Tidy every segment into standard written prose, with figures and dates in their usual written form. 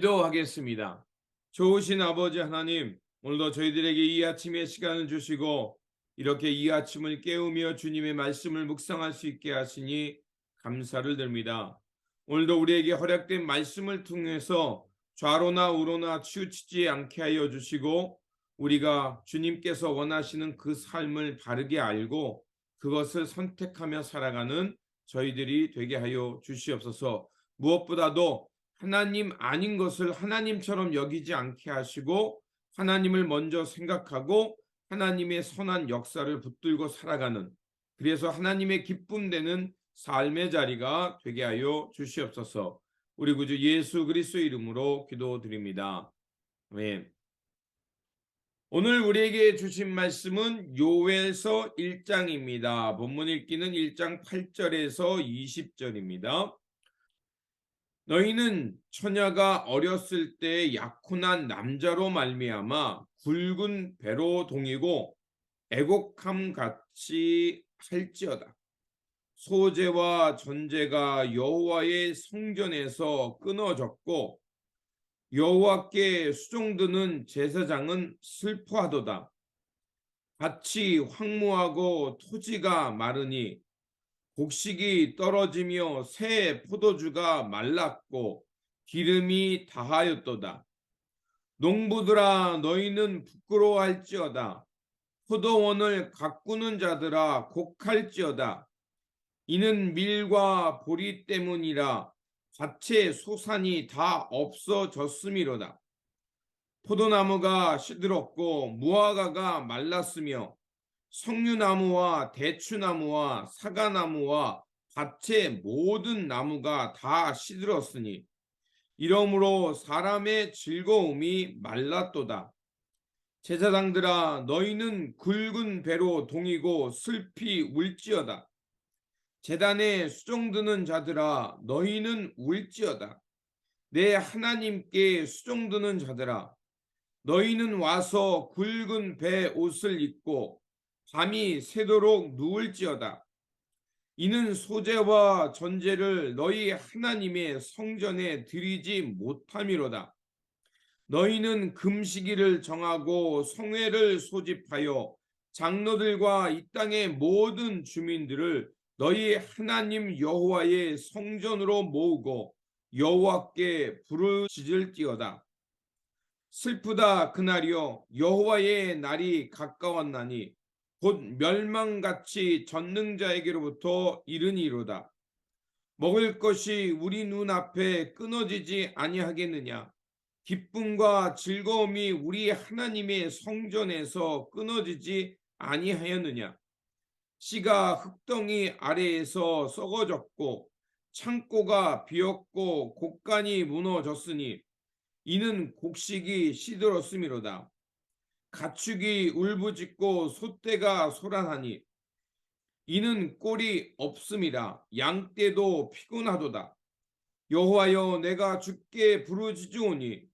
기도하겠습니다. 좋으신 아버지 하나님, 오늘도 저희들에게 이 아침의 시간을 주시고 이렇게 이 아침을 깨우며 주님의 말씀을 묵상할 수 있게 하시니 감사를 드립니다. 오늘도 우리에게 허락된 말씀을 통해서 좌로나 우로나 치우치지 않게 하여 주시고 우리가 주님께서 원하시는 그 삶을 바르게 알고 그것을 선택하며 살아가는 저희들이 되게 하여 주시옵소서. 무엇보다도 하나님 아닌 것을 하나님처럼 여기지 않게 하시고 하나님을 먼저 생각하고 하나님의 선한 역사를 붙들고 살아가는, 그래서 하나님의 기쁨 되는 삶의 자리가 되게 하여 주시옵소서. 우리 구주 예수 그리스도의 이름으로 기도드립니다. 아멘. 오늘 우리에게 주신 말씀은 요엘서 1장입니다. 본문 읽기는 1장 8절에서 20절입니다. 너희는 처녀가 어렸을 때 약혼한 남자로 말미암아 굵은 배로 동이고 애곡함 같이 할지어다. 소재와 전제가 여호와의 성전에서 끊어졌고 여호와께 수종드는 제사장은 슬퍼하도다. 밭이 황무하고 토지가 마르니 곡식이 떨어지며 새 포도주가 말랐고 기름이 다하였도다. 농부들아 너희는 부끄러워할지어다. 포도원을 가꾸는 자들아 곡할지어다. 이는 밀과 보리 때문이라 밭의 소산이 다 없어졌음이로다. 포도나무가 시들었고 무화과가 말랐으며 석류나무와 대추나무와 사과나무와 밭의 모든 나무가 다 시들었으니 이러므로 사람의 즐거움이 말랐도다. 제사장들아 너희는 굵은 배로 동이고 슬피 울지어다. 제단에 수종드는 자들아 너희는 울지어다. 내 하나님께 수종드는 자들아 너희는 와서 굵은 배 옷을 입고 밤이 새도록 누울지어다. 이는 소재와 전제를 너희 하나님의 성전에 드리지 못함이로다. 너희는 금시기를 정하고 성회를 소집하여 장로들과 이 땅의 모든 주민들을 너희 하나님 여호와의 성전으로 모으고 여호와께 부르짖을지어다. 슬프다 그날이여, 여호와의 날이 가까웠나니 곧 멸망같이 전능자에게로부터 이르니로다. 먹을 것이 우리 눈앞에 끊어지지 아니하겠느냐. 기쁨과 즐거움이 우리 하나님의 성전에서 끊어지지 아니하였느냐. 씨가 흙덩이 아래에서 썩어졌고 창고가 비었고 곡간이 무너졌으니 이는 곡식이 시들었음이로다. 가축이 울부짖고 소떼가 소란하니 이는 꼴이 없음이라. 양떼도 피곤하도다. 여호와여 내가 주께 부르짖으오니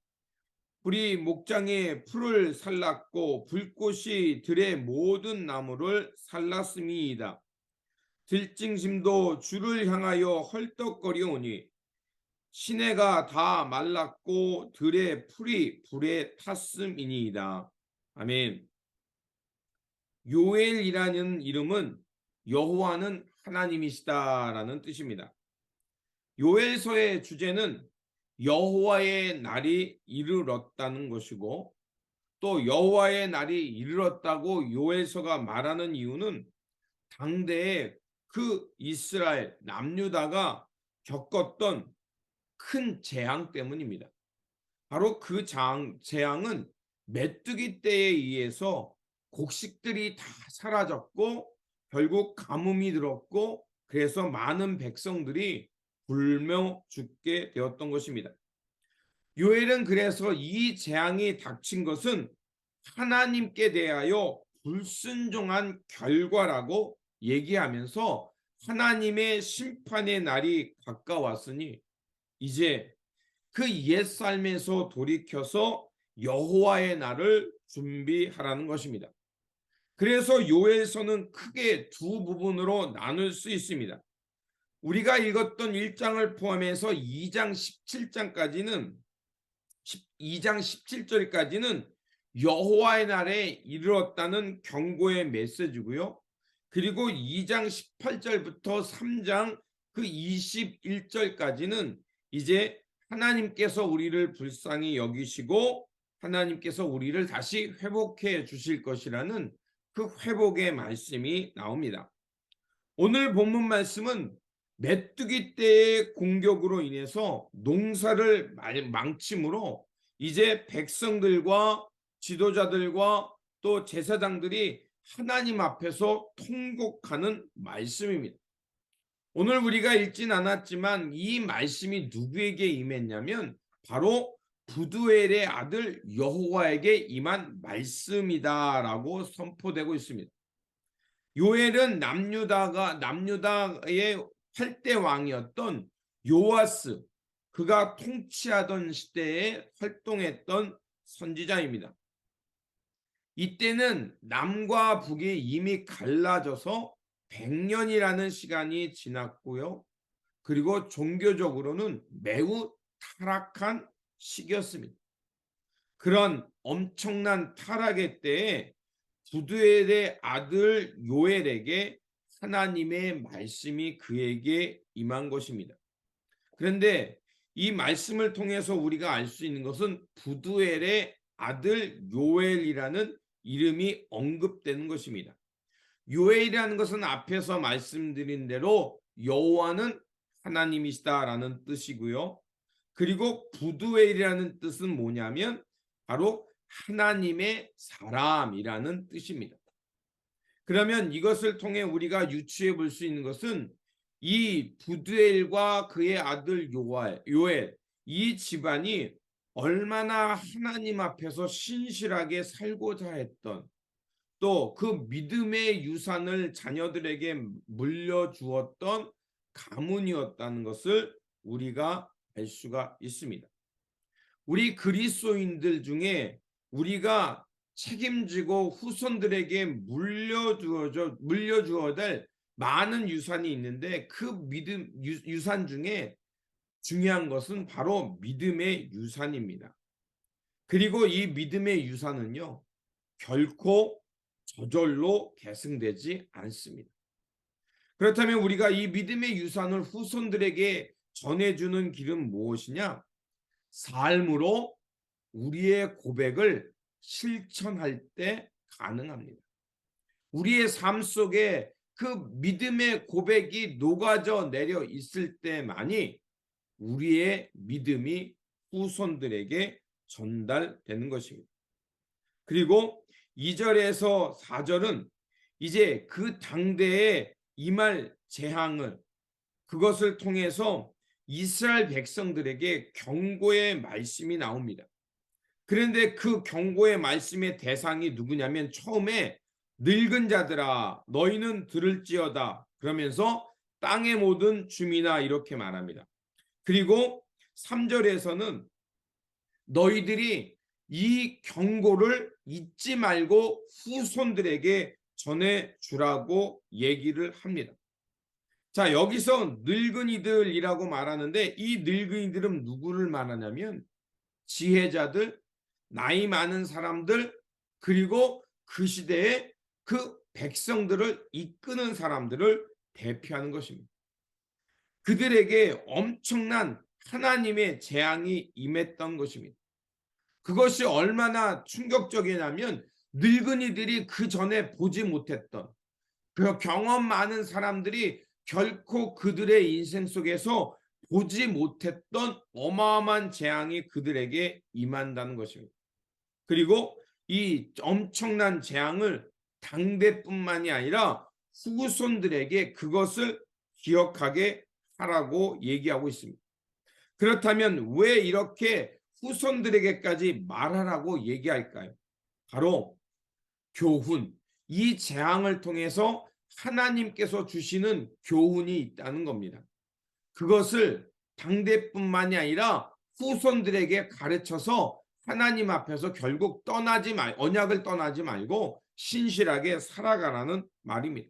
불이 목장에 풀을 살랐고 불꽃이 들의 모든 나무를 살랐음이이다. 들짐승도 주를 향하여 헐떡거리오니 시내가 다 말랐고 들의 풀이 불에 탔음이니이다. 아멘. 요엘이라는 이름은 여호와는 하나님이시다라는 뜻입니다. 요엘서의 주제는 여호와의 날이 이르렀다는 것이고, 또 여호와의 날이 이르렀다고 요엘서가 말하는 이유는 당대에 그 이스라엘 남유다가 겪었던 큰 재앙 때문입니다. 바로 그 재앙은 메뚜기 떼에 의해서 곡식들이 다 사라졌고 결국 가뭄이 들었고 그래서 많은 백성들이 굶어 죽게 되었던 것입니다. 요엘은 그래서 이 재앙이 닥친 것은 하나님께 대하여 불순종한 결과라고 얘기하면서 하나님의 심판의 날이 가까웠으니 이제 그 옛삶에서 돌이켜서 여호와의 날을 준비하라는 것입니다. 그래서 요엘서는 크게 두 부분으로 나눌 수 있습니다. 우리가 읽었던 1장을 포함해서 2장 17장까지는 2장 17절까지는 여호와의 날에 이르렀다는 경고의 메시지고요. 그리고 2장 18절부터 3장 그 21절까지는 이제 하나님께서 우리를 불쌍히 여기시고 하나님께서 우리를 다시 회복해 주실 것이라는 그 회복의 말씀이 나옵니다. 오늘 본문 말씀은 메뚜기 떼의 공격으로 인해서 농사를 망침으로 이제 백성들과 지도자들과 또 제사장들이 하나님 앞에서 통곡하는 말씀입니다. 오늘 우리가 읽진 않았지만 이 말씀이 누구에게 임했냐면 바로 부두엘의 아들 여호와에게 임한 말씀이다라고 선포되고 있습니다. 요엘은 남유다의 8대 왕이었던 요아스, 그가 통치하던 시대에 활동했던 선지자입니다. 이때는 남과 북이 이미 갈라져서 100년이라는 시간이 지났고요. 그리고 종교적으로는 매우 타락한 시기였습니다. 그런 엄청난 타락의 때에 부두엘의 아들 요엘에게 하나님의 말씀이 그에게 임한 것입니다. 그런데 이 말씀을 통해서 우리가 알 수 있는 것은 부두엘의 아들 요엘이라는 이름이 언급되는 것입니다. 요엘이라는 것은 앞에서 말씀드린 대로 여호와는 하나님이시다라는 뜻이고요. 그리고 부두엘이라는 뜻은 뭐냐면 바로 하나님의 사람이라는 뜻입니다. 그러면 이것을 통해 우리가 유추해 볼 수 있는 것은 이 부두엘과 그의 아들 요엘, 이 집안이 얼마나 하나님 앞에서 신실하게 살고자 했던, 또 그 믿음의 유산을 자녀들에게 물려주었던 가문이었다는 것을 우리가 알 수가 있습니다. 우리 그리스도인들 중에 우리가 책임지고 후손들에게 물려주어야 될 많은 유산이 있는데 그 믿음 유산 중에 중요한 것은 바로 믿음의 유산입니다. 그리고 이 믿음의 유산은요, 결코 저절로 계승되지 않습니다. 그렇다면 우리가 이 믿음의 유산을 후손들에게 전해주는 길은 무엇이냐? 삶으로 우리의 고백을 실천할 때 가능합니다. 우리의 삶 속에 그 믿음의 고백이 녹아져 내려 있을 때만이 우리의 믿음이 후손들에게 전달되는 것입니다. 그리고 2절에서 4절은 이제 그 당대에 임할 재앙을, 그것을 통해서 이스라엘 백성들에게 경고의 말씀이 나옵니다. 그런데 그 경고의 말씀의 대상이 누구냐면 처음에 늙은 자들아 너희는 들을지어다 그러면서 땅의 모든 주민아 이렇게 말합니다. 그리고 3절에서는 너희들이 이 경고를 잊지 말고 후손들에게 전해주라고 얘기를 합니다. 자, 여기서 늙은이들이라고 말하는데 이 늙은이들은 누구를 말하냐면 지혜자들, 나이 많은 사람들, 그리고 그 시대에 그 백성들을 이끄는 사람들을 대표하는 것입니다. 그들에게 엄청난 하나님의 재앙이 임했던 것입니다. 그것이 얼마나 충격적이냐면 늙은이들이 그 전에 보지 못했던, 그 경험 많은 사람들이 결코 그들의 인생 속에서 보지 못했던 어마어마한 재앙이 그들에게 임한다는 것입니다. 그리고 이 엄청난 재앙을 당대뿐만이 아니라 후손들에게 그것을 기억하게 하라고 얘기하고 있습니다. 그렇다면 왜 이렇게 후손들에게까지 말하라고 얘기할까요? 바로 교훈, 이 재앙을 통해서 하나님께서 주시는 교훈이 있다는 겁니다. 그것을 당대뿐만이 아니라 후손들에게 가르쳐서 하나님 앞에서 결국 언약을 떠나지 말고 신실하게 살아가라는 말입니다.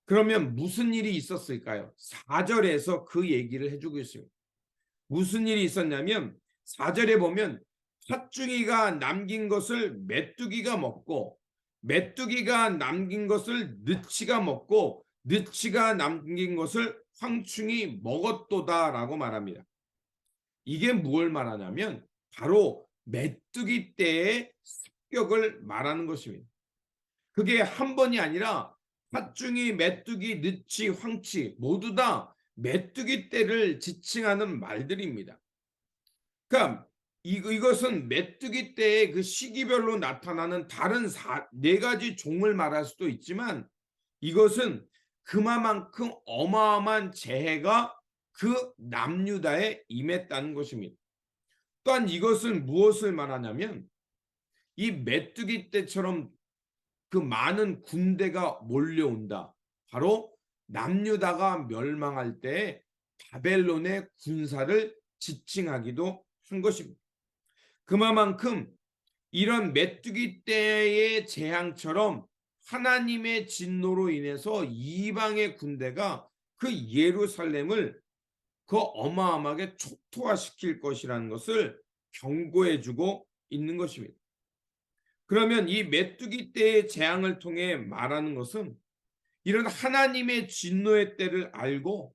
그러면 무슨 일이 있었을까요? 4절에서 그 얘기를 해주고 있습니다. 무슨 일이 있었냐면 4절에 보면 팥중이가 남긴 것을 메뚜기가 먹고 메뚜기가 남긴 것을 느치가 먹고 느치가 남긴 것을 황충이 먹었도다라고 말합니다. 이게 무엇을 말하냐면 바로 메뚜기 떼의 습격을 말하는 것입니다. 그게 한 번이 아니라 팥중이, 메뚜기, 느치, 황치 모두 다 메뚜기 떼를 지칭하는 말들입니다. 그러니까 이것은 메뚜기 떼의 그 시기별로 나타나는 다른 네 가지 종을 말할 수도 있지만 이것은 그만큼 어마어마한 재해가 그 남유다에 임했다는 것입니다. 또한 이것은 무엇을 말하냐면 이 메뚜기 떼처럼 그 많은 군대가 몰려온다. 바로 남유다가 멸망할 때 바벨론의 군사를 지칭하기도 한 것입니다. 그만큼 이런 메뚜기 떼의 재앙처럼 하나님의 진노로 인해서 이방의 군대가 그 예루살렘을 그 어마어마하게 초토화시킬 것이라는 것을 경고해주고 있는 것입니다. 그러면 이 메뚜기 떼의 재앙을 통해 말하는 것은 이런 하나님의 진노의 때를 알고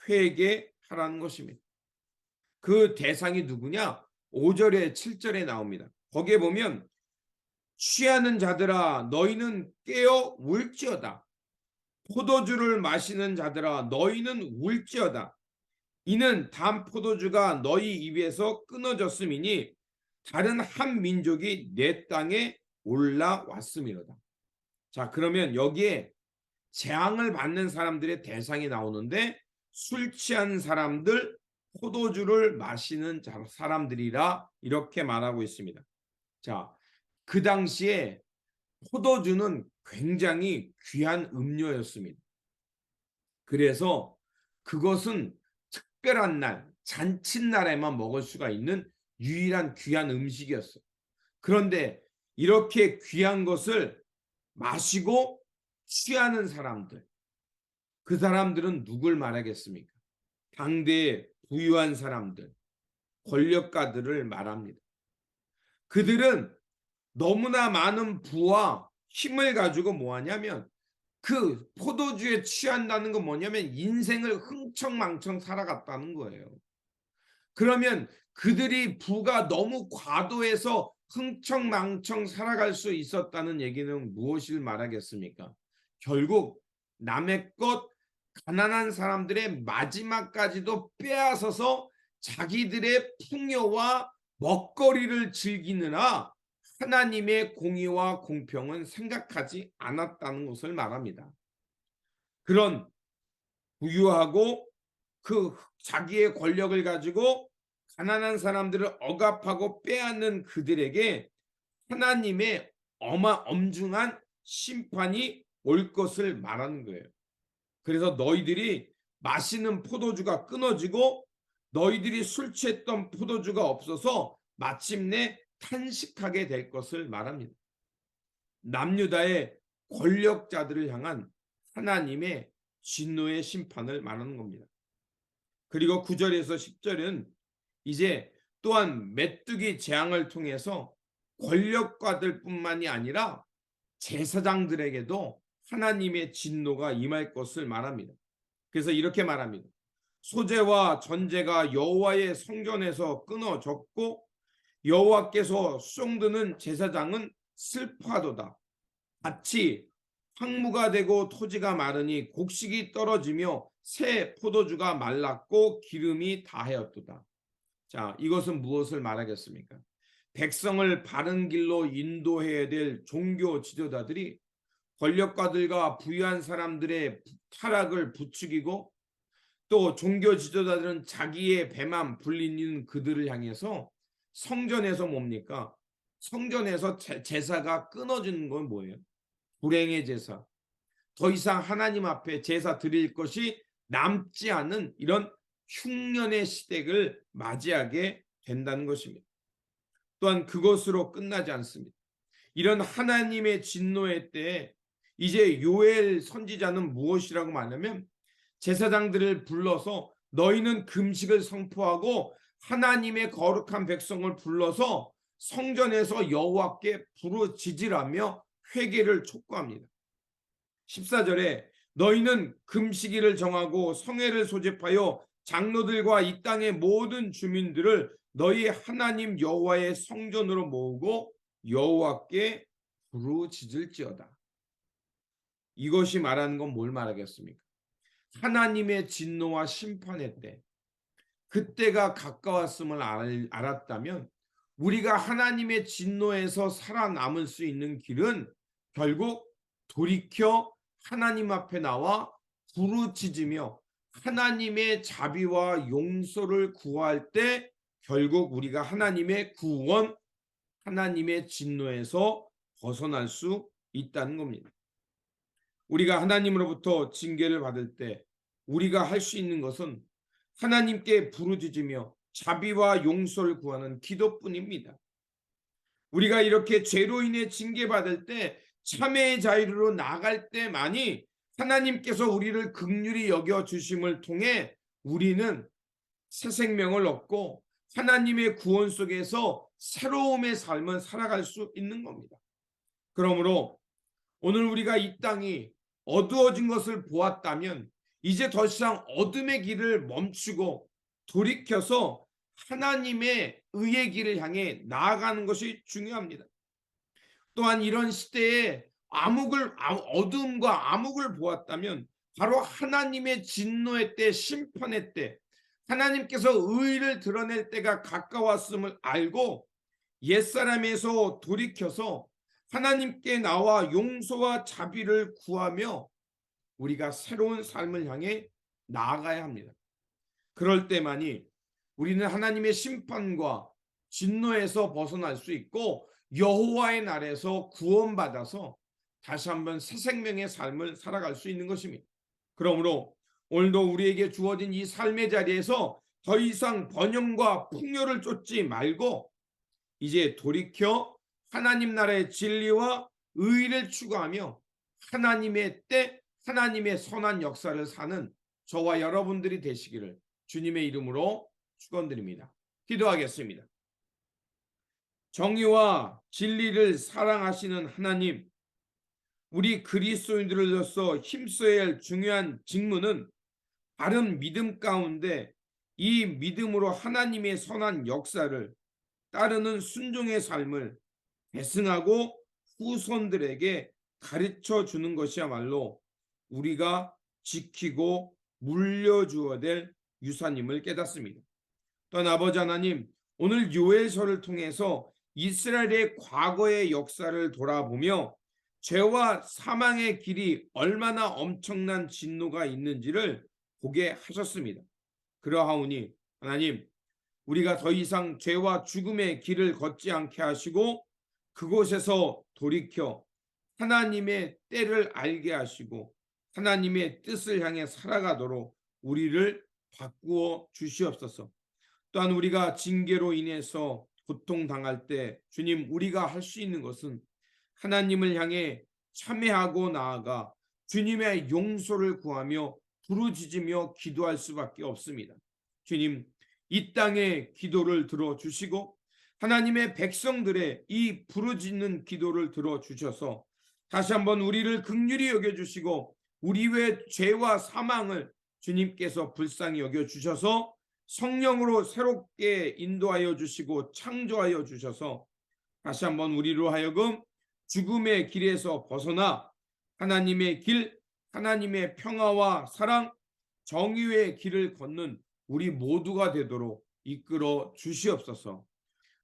회개하라는 것입니다. 그 대상이 누구냐? 5절에 7절에 나옵니다. 거기에 보면 취하는 자들아 너희는 깨어 울지어다. 포도주를 마시는 자들아 너희는 울지어다. 이는 단 포도주가 너희 입에서 끊어졌음이니 다른 한 민족이 내 땅에 올라왔음이로다. 자, 그러면 여기에 재앙을 받는 사람들의 대상이 나오는데 술 취한 사람들, 포도주를 마시는 사람들이라 이렇게 말하고 있습니다. 자, 그 당시에 포도주는 굉장히 귀한 음료였습니다. 그래서 그것은 특별한 날, 잔칫날에만 먹을 수가 있는 유일한 귀한 음식이었어요. 그런데 이렇게 귀한 것을 마시고 취하는 사람들, 그 사람들은 누굴 말하겠습니까? 당대의 부유한 사람들, 권력가들을 말합니다. 그들은 너무나 많은 부와 힘을 가지고 뭐하냐면 그 포도주에 취한다는 건 뭐냐면 인생을 흥청망청 살아갔다는 거예요. 그러면 그들이 부가 너무 과도해서 흥청망청 살아갈 수 있었다는 얘기는 무엇을 말하겠습니까? 결국 남의 것, 가난한 사람들의 마지막까지도 빼앗아서 자기들의 풍요와 먹거리를 즐기느라 하나님의 공의와 공평은 생각하지 않았다는 것을 말합니다. 그런 부유하고 그 자기의 권력을 가지고 가난한 사람들을 억압하고 빼앗는 그들에게 하나님의 엄중한 심판이 올 것을 말하는 거예요. 그래서 너희들이 마시는 포도주가 끊어지고 너희들이 술 취했던 포도주가 없어서 마침내 탄식하게 될 것을 말합니다. 남유다의 권력자들을 향한 하나님의 진노의 심판을 말하는 겁니다. 그리고 9절에서 10절은 이제 또한 메뚜기 재앙을 통해서 권력가들뿐만이 아니라 제사장들에게도 하나님의 진노가 임할 것을 말합니다. 그래서 이렇게 말합니다. 소제와 전제가 여호와의 성전에서 끊어졌고 여호와께서 수종드는 제사장은 슬퍼하도다. 밭이 황무가 되고 토지가 마르니 곡식이 떨어지며 새 포도주가 말랐고 기름이 다하였도다. 자, 이것은 무엇을 말하겠습니까? 백성을 바른 길로 인도해야 될 종교 지도자들이 권력가들과 부유한 사람들의 타락을 부추기고 또 종교 지도자들은 자기의 배만 불리는 그들을 향해서 성전에서 뭡니까? 성전에서 제사가 끊어지는 건 뭐예요? 불행의 제사. 더 이상 하나님 앞에 제사 드릴 것이 남지 않은 이런 흉년의 시대를 맞이하게 된다는 것입니다. 또한 그것으로 끝나지 않습니다. 이런 하나님의 진노의 때에 이제 요엘 선지자는 무엇이라고 말하냐면 제사장들을 불러서 너희는 금식을 선포하고 하나님의 거룩한 백성을 불러서 성전에서 여호와께 부르짖으라며 회개를 촉구합니다. 14절에 너희는 금식일을 정하고 성회를 소집하여 장로들과 이 땅의 모든 주민들을 너희 하나님 여호와의 성전으로 모으고 여호와께 부르짖을지어다. 이것이 말하는 건 뭘 말하겠습니까? 하나님의 진노와 심판의 때, 그때가 가까웠음을 알았다면 우리가 하나님의 진노에서 살아남을 수 있는 길은 결국 돌이켜 하나님 앞에 나와 부르짖으며 하나님의 자비와 용서를 구할 때 결국 우리가 하나님의 구원, 하나님의 진노에서 벗어날 수 있다는 겁니다. 우리가 하나님으로부터 징계를 받을 때 우리가 할 수 있는 것은 하나님께 부르짖으며 자비와 용서를 구하는 기도뿐입니다. 우리가 이렇게 죄로 인해 징계받을 때 참회의 자리로 나갈 때만이 하나님께서 우리를 긍휼히 여겨 주심을 통해 우리는 새 생명을 얻고 하나님의 구원 속에서 새로움의 삶을 살아갈 수 있는 겁니다. 그러므로 오늘 우리가 이 땅이 어두워진 것을 보았다면 이제 더 이상 어둠의 길을 멈추고 돌이켜서 하나님의 의의 길을 향해 나아가는 것이 중요합니다. 또한 이런 시대에 어둠과 암흑을 보았다면 바로 하나님의 진노의 때, 심판의 때, 하나님께서 의를 드러낼 때가 가까웠음을 알고 옛사람에서 돌이켜서 하나님께 나와 용서와 자비를 구하며 우리가 새로운 삶을 향해 나아가야 합니다. 그럴 때만이 우리는 하나님의 심판과 진노에서 벗어날 수 있고 여호와의 날에서 구원받아서 다시 한번 새 생명의 삶을 살아갈 수 있는 것입니다. 그러므로 오늘도 우리에게 주어진 이 삶의 자리에서 더 이상 번영과 풍요를 쫓지 말고 이제 돌이켜 하나님 나라의 진리와 의를 추구하며 하나님의 때, 하나님의 선한 역사를 사는 저와 여러분들이 되시기를 주님의 이름으로 축원드립니다. 기도하겠습니다. 정의와 진리를 사랑하시는 하나님, 우리 그리스도인들로서 힘써야 할 중요한 직무는 바른 믿음 가운데 이 믿음으로 하나님의 선한 역사를 따르는 순종의 삶을 계승하고 후손들에게 가르쳐 주는 것이야말로 우리가 지키고 물려주어야 될 유산임을 깨닫습니다. 또한 아버지 하나님, 오늘 요엘서를 통해서 이스라엘의 과거의 역사를 돌아보며 죄와 사망의 길이 얼마나 엄청난 진노가 있는지를 보게 하셨습니다. 그러하오니 하나님, 우리가 더 이상 죄와 죽음의 길을 걷지 않게 하시고 그곳에서 돌이켜 하나님의 때를 알게 하시고 하나님의 뜻을 향해 살아가도록 우리를 바꾸어 주시옵소서. 또한 우리가 징계로 인해서 고통당할 때 주님, 우리가 할 수 있는 것은 하나님을 향해 참회하고 나아가 주님의 용서를 구하며 부르짖으며 기도할 수밖에 없습니다. 주님, 이 땅의 기도를 들어주시고 하나님의 백성들의 이 부르짖는 기도를 들어주셔서 다시 한번 우리를 긍휼히 여겨주시고 우리의 죄와 사망을 주님께서 불쌍히 여겨주셔서 성령으로 새롭게 인도하여 주시고 창조하여 주셔서 다시 한번 우리로 하여금 죽음의 길에서 벗어나 하나님의 길, 하나님의 평화와 사랑, 정의의 길을 걷는 우리 모두가 되도록 이끌어 주시옵소서.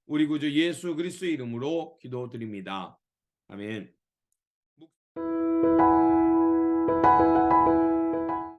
우리 구주 예수 그리스도의 이름으로 기도드립니다. 아멘.